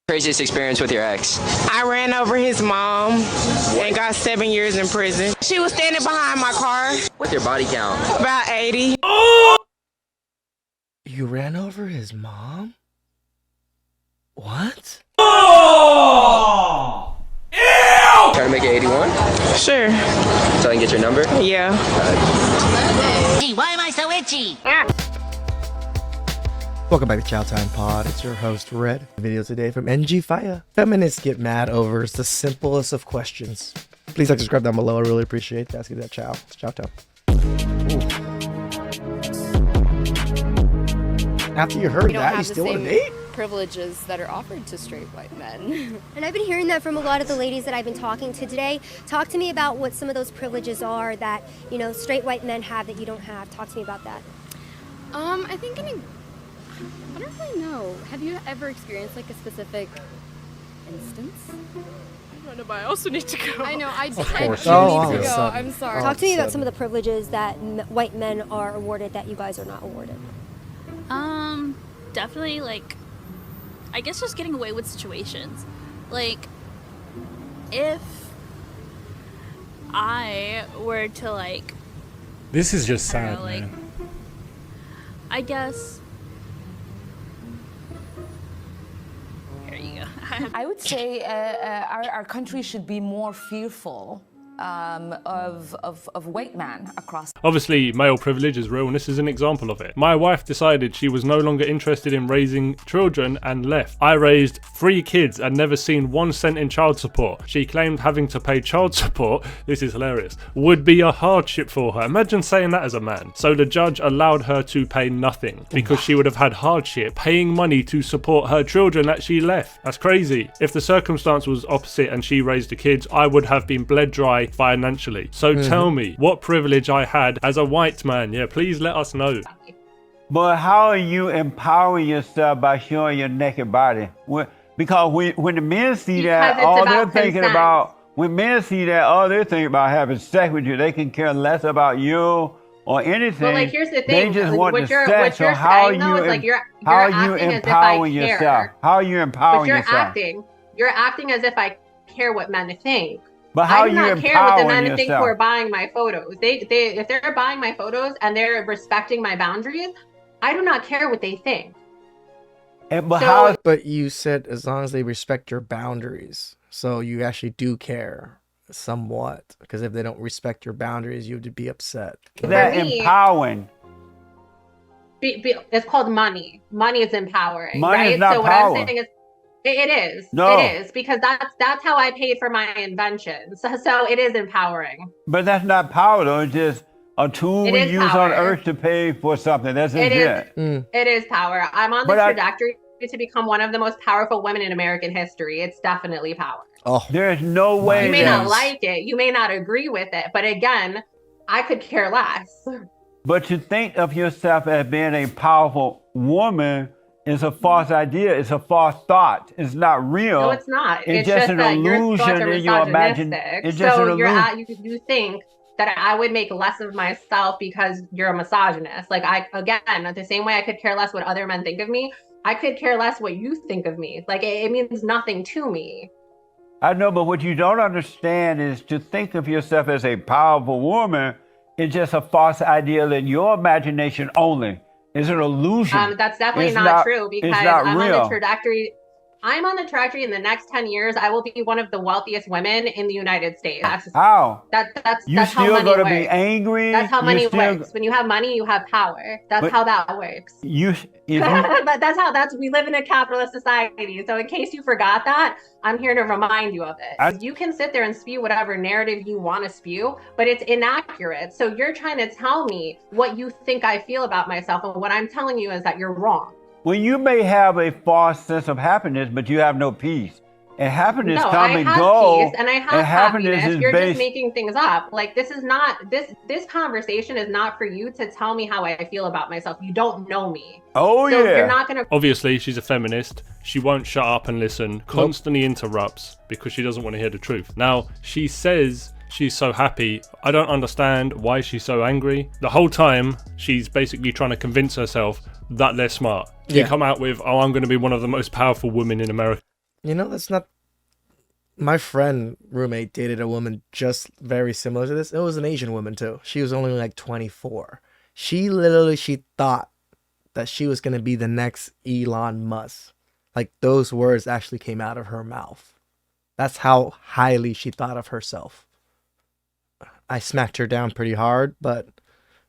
Craziest experience with your ex? I ran over his mom and got 7 years in prison. She was standing behind my car. What's your body count? About 80. You ran over his mom? What? Oh! Ew! Try to make it 81? Sure. So I can get your number? Yeah. Gee, why am I so itchy? Welcome back to TheChowTimePod. It's your host, Red. Video today from NG Fire. Feminists get mad over the simplest of questions. Please like, subscribe down below. I really appreciate that. Let's get that chow. It's chow time. After you heard that, you still want to date? Privileges that are offered to straight white men. And I've been hearing that from a lot of the ladies that I've been talking to today. Talk to me about what some of those privileges are that, you know, straight white men have that you don't have. Talk to me about that. I think I don't really know. Have you ever experienced like a specific instance? I don't know, but I also need to go. I know, I do Of course. need Oh, to go. sudden. I'm sorry. Talk to me about some of the privileges that white men are awarded that you guys are not awarded. Definitely, like, I guess just getting away with situations. Like, if I were to, like... This is just sad, man. I guess... Here you go. I would say our country should be more fearful of white men across. Obviously, male privilege is real, and this is an example of it. My wife decided she was no longer interested in raising children and left. I raised 3 kids and never seen 1 cent in child support. She claimed having to pay child support, this is hilarious, would be a hardship for her. Imagine saying that as a man. So the judge allowed her to pay nothing because she would have had hardship paying money to support her children that she left. That's crazy. If the circumstance was opposite and she raised the kids, I would have been bled dry financially. So tell me what privilege I had as a white man. Yeah, please let us know. But how are you empowering yourself by showing your naked body? Because when the men see that, all they're thinking about, when men see that, all they're thinking about having sex with you. They can care less about you or anything. Well, like, here's the thing. They just want the sex. What you're saying, though, is like you're empowering yourself? How are you empowering yourself? You're acting as if I care what men think. But how I do you not care what the men yourself? think who are buying my photos. If they're buying my photos and they're respecting my boundaries, I do not care what they think. But you said as long as they respect your boundaries, so you actually do care somewhat. Because if they don't respect your boundaries, you would be upset. They're empowering. It's called money. Money is empowering. Money right? is not so what power. I'm saying is, it is. No. It is, because that's how I paid for my inventions. So it is empowering. But that's not power, though. It's just a tool we use on earth to pay for something. That's it. It is power. I'm on the trajectory to become one of the most powerful women in American history. It's definitely power. Oh, there's no way. You may not like it. You may not agree with it. But again, I could care less. But to think of yourself as being a powerful woman is a false idea. It's a false thought. It's not real. No, it's not. It's just an illusion in your imagination. It's just an illusion. You think that I would make less of myself because you're a misogynist. Like, again, the same way I could care less what other men think of me, I could care less what you think of me. Like, it means nothing to me. I know, but what you don't understand is to think of yourself as a powerful woman is just a false idea in your imagination only. It's an illusion. That's definitely not true, because I'm on the trajectory. I'm on the trajectory in the next 10 years. I will be one of the wealthiest women in the United States. How? That's you that's still how money gonna works. be angry. That's how money works. When you have money, you have power. That's how that works. But we live in a capitalist society. So in case you forgot that, I'm here to remind you of it. You can sit there and spew whatever narrative you want to spew, but it's inaccurate. So you're trying to tell me what you think I feel about myself, and what I'm telling you is that you're wrong. Well, you may have a false sense of happiness, but you have no peace. And happiness come and go. Peace, and I have happiness. You're just making things up. Like, this is not this conversation is not for you to tell me how I feel about myself. You don't know me. Oh, so yeah. You're not gonna. Obviously, she's a feminist. She won't shut up and listen. Constantly interrupts because she doesn't want to hear the truth. Now, she says she's so happy. I don't understand why she's so angry. The whole time, she's basically trying to convince herself that they're smart. You come out with, oh, I'm going to be one of the most powerful women in America. You know, that's not. My friend roommate dated a woman just very similar to this. It was an Asian woman too. She was only like 24. She thought that she was gonna be the next Elon Musk. Like those words actually came out of her mouth. That's how highly she thought of herself. I smacked her down pretty hard, but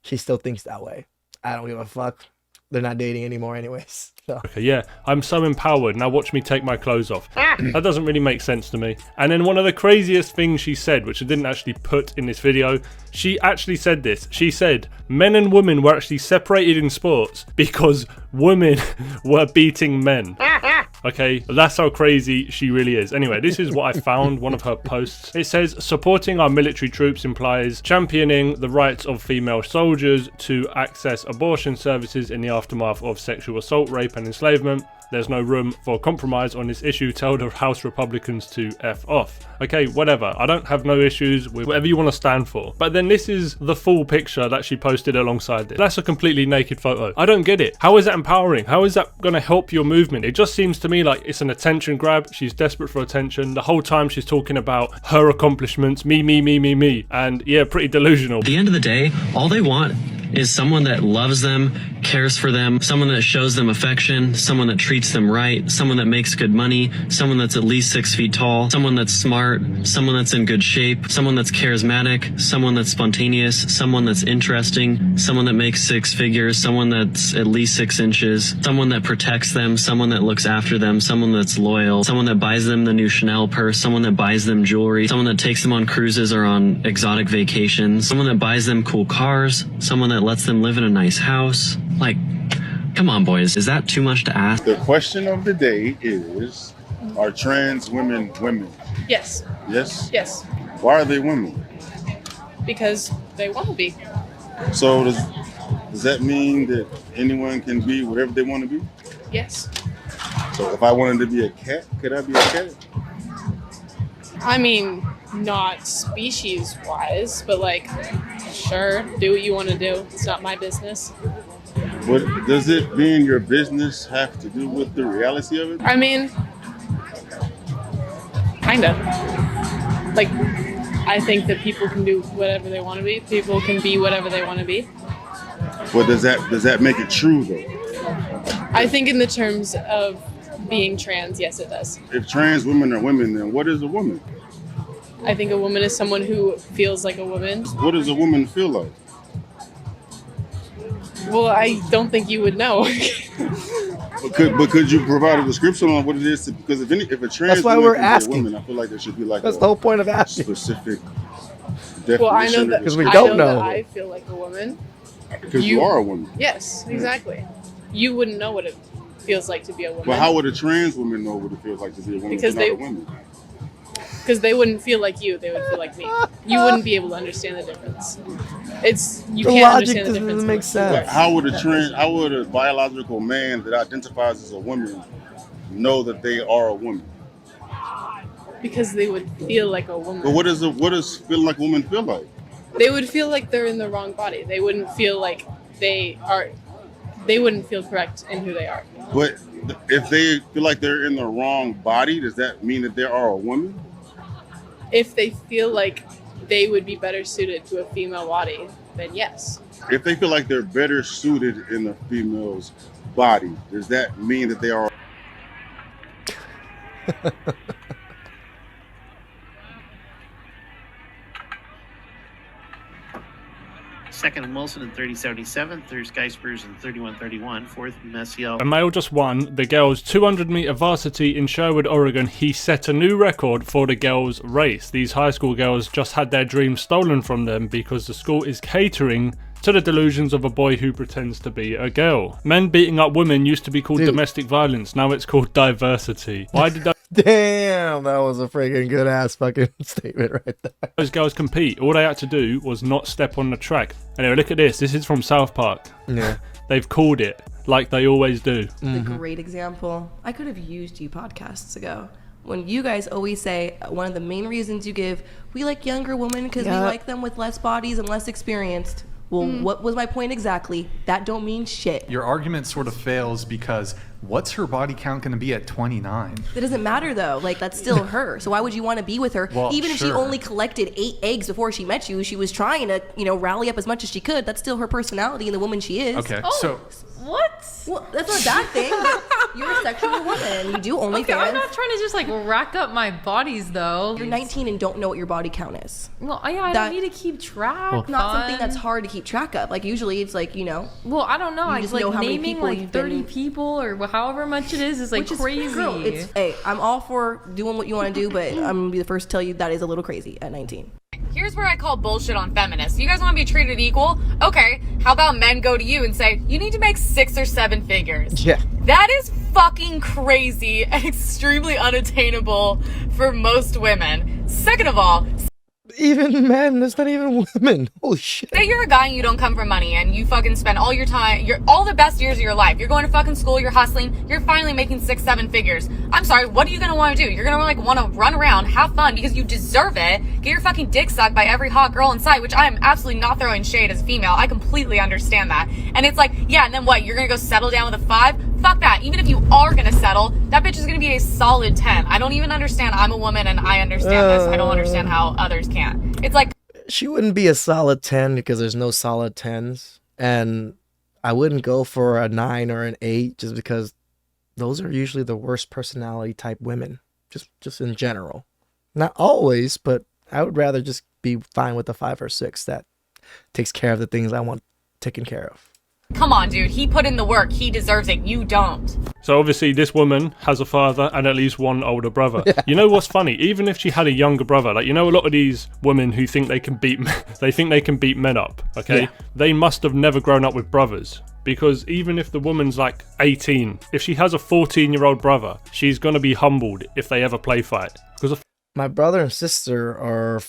she still thinks that way. I don't give a fuck. They're not dating anymore anyways. So. Okay, yeah, I'm so empowered. Now watch me take my clothes off. That doesn't really make sense to me. And then one of the craziest things she said, which I didn't actually put in this video, she actually said this. She said men and women were actually separated in sports because women were beating men. Okay, that's how crazy she really is. Anyway, this is what I found, one of her posts. It says, supporting our military troops implies championing the rights of female soldiers to access abortion services in the aftermath of sexual assault, rape and enslavement. There's no room for compromise on this issue. Tell the House Republicans to F off. Okay, whatever. I don't have no issues with whatever you want to stand for. But then this is the full picture that she posted alongside this. That's a completely naked photo. I don't get it. How is that empowering? How is that going to help your movement? It just seems to me like it's an attention grab. She's desperate for attention. The whole time she's talking about her accomplishments. Me. And yeah, pretty delusional. At the end of the day, all they want is someone that loves them, cares for them, someone that shows them affection, someone that treats them right, someone that makes good money, someone that's at least 6 feet tall, someone that's smart, someone that's in good shape, someone that's charismatic, someone that's spontaneous, someone that's interesting, someone that makes 6 figures, someone that's at least 6 inches, someone that protects them, someone that looks after them, someone that's loyal, someone that buys them the new Chanel purse, someone that buys them jewelry, someone that takes them on cruises or on exotic vacations, someone that buys them cool cars, someone that lets them live in a nice house. Like, come on, boys. Is that too much to ask? The question of the day is, are trans women women? Yes. Yes? Yes. Why are they women? Because they want to be. So does that mean that anyone can be whatever they want to be? Yes. So if I wanted to be a cat, could I be a cat? I mean, not species-wise, but like, sure, do what you want to do. It's not my business. But does it being your business have to do with the reality of it? I mean, kinda. Like, I think that people can do whatever they want to be. People can be whatever they want to be. But does that make it true though? I think in the terms of being trans, yes, it does. If trans women are women, then what is a woman? I think a woman is someone who feels like a woman. What does a woman feel like? Well, I don't think you would know. But could you provide a description on what it is? Because if a trans that's why woman we're asking. Be a woman, I feel like there should be like that's the whole point of asking. Specific definition. Well, I know that because we don't know. That I feel like a woman. Because you are a woman. Yes, exactly. You wouldn't know what it feels like to be a woman. Well, how would a trans woman know what it feels like to be a woman? Because not a woman? Because they wouldn't feel like you; they would feel like me. You wouldn't be able to understand the difference. You can't understand the difference. Doesn't make sense. How would a biological man that identifies as a woman know that they are a woman? Because they would feel like a woman. But what does feeling like a woman feel like? They would feel like they're in the wrong body. They wouldn't feel like they wouldn't feel correct in who they are. But if they feel like they're in the wrong body, does that mean that they are a woman? If they feel like they would be better suited to a female body, then yes. If they feel like they're better suited in a female's body, does that mean that they are? Second and Wilson in 30.77, third Skysper's in 31.31, fourth Messiel. A male just won the girls' 200-meter varsity in Sherwood, Oregon. He set a new record for the girls' race. These high school girls just had their dreams stolen from them because the school is catering to the delusions of a boy who pretends to be a girl. Men beating up women used to be called domestic violence. Now it's called diversity. Why did Damn, that was a freaking good ass fucking statement right there. Those girls compete? All they had to do was not step on the track. Anyway, look at this. This is from South Park. Yeah. They've called it like they always do. A great example. I could have used you podcasts ago. When you guys always say one of the main reasons you give, we like younger women because we like them with less bodies and less experienced. Well, what was my point exactly? That don't mean shit. Your argument sort of fails because what's her body count going to be at 29? It doesn't matter though. Like, that's still her. So why would you want to be with her? Well, even if she sure. only collected 8 eggs before she met you, she was trying to, rally up as much as she could. That's still her personality and the woman she is. Okay, so What? Well, that's not a bad thing. You're a sexual woman. You do OnlyFans. Okay, I'm not trying to just like rack up my bodies though. You're 19 and don't know what your body count is. Well, yeah, I don't need to keep track. It's not something that's hard to keep track of. Like, usually it's like, Well, I don't know. You I just like know how many naming people like you've 30 been- people or however much it is like Which crazy. Girl, hey, I'm all for doing what you want to do, but I'm gonna be the first to tell you that is a little crazy at 19. Here's where I call bullshit on feminists. You guys want to be treated equal? Okay, how about men go to you and say, you need to make 6 or 7 figures? Yeah. That is fucking crazy and extremely unattainable for most women. Second of all, Even men, that's not even women. Holy shit. say you're a guy and you don't come from money and you fucking spend all your time, all the best years of your life. You're going to fucking school, you're hustling, you're finally making 6, 7 figures. I'm sorry, what are you gonna want to do? You're gonna want to run around, have fun because you deserve it, get your fucking dick sucked by every hot girl in sight, which I am absolutely not throwing shade as a female. I completely understand that. And it's like, yeah, and then what? You're gonna go settle down with a 5? Fuck that. Even if you are gonna settle, that bitch is gonna be a solid 10. I don't even understand. I'm a woman and I understand this. I don't understand how others can't. It's like, She wouldn't be a solid 10 because there's no solid 10s. And I wouldn't go for a 9 or an 8 just because those are usually the worst personality type women, just in general. Not always, but I would rather just be fine with a 5 or 6 that takes care of the things I want taken care of. come on, dude. He put in the work. He deserves it. You don't. So obviously this woman has a father and at least one older brother. Yeah. You know what's funny? Even if she had a younger brother, like, a lot of these women who think they can beat men up, okay? Yeah. They must have never grown up with brothers. Because even if the woman's like 18, if she has a 14-year-old brother, she's going to be humbled if they ever play fight. Because my brother and sister are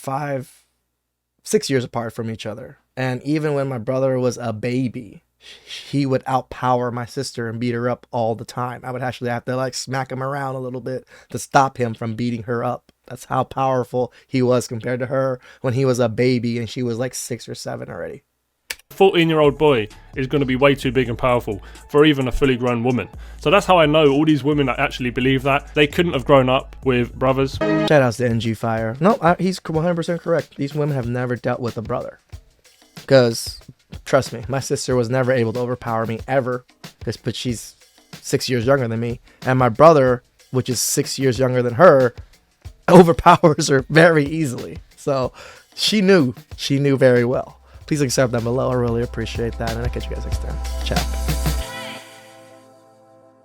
6 years apart from each other. And even when my brother was a baby, he would outpower my sister and beat her up all the time. I would actually have to like smack him around a little bit to stop him from beating her up. That's how powerful he was compared to her when he was a baby and she was like 6 or 7 already. 14-year-old boy is going to be way too big and powerful for even a fully grown woman. So that's how I know all these women that actually believe that. They couldn't have grown up with brothers. Shout outs to NG Fire. No, he's 100% correct. These women have never dealt with a brother. Because, trust me, my sister was never able to overpower me ever. But she's 6 years younger than me. And my brother, which is 6 years younger than her, overpowers her very easily. So she knew very well. Please accept that below. I really appreciate that. And I'll catch you guys next time. Ciao.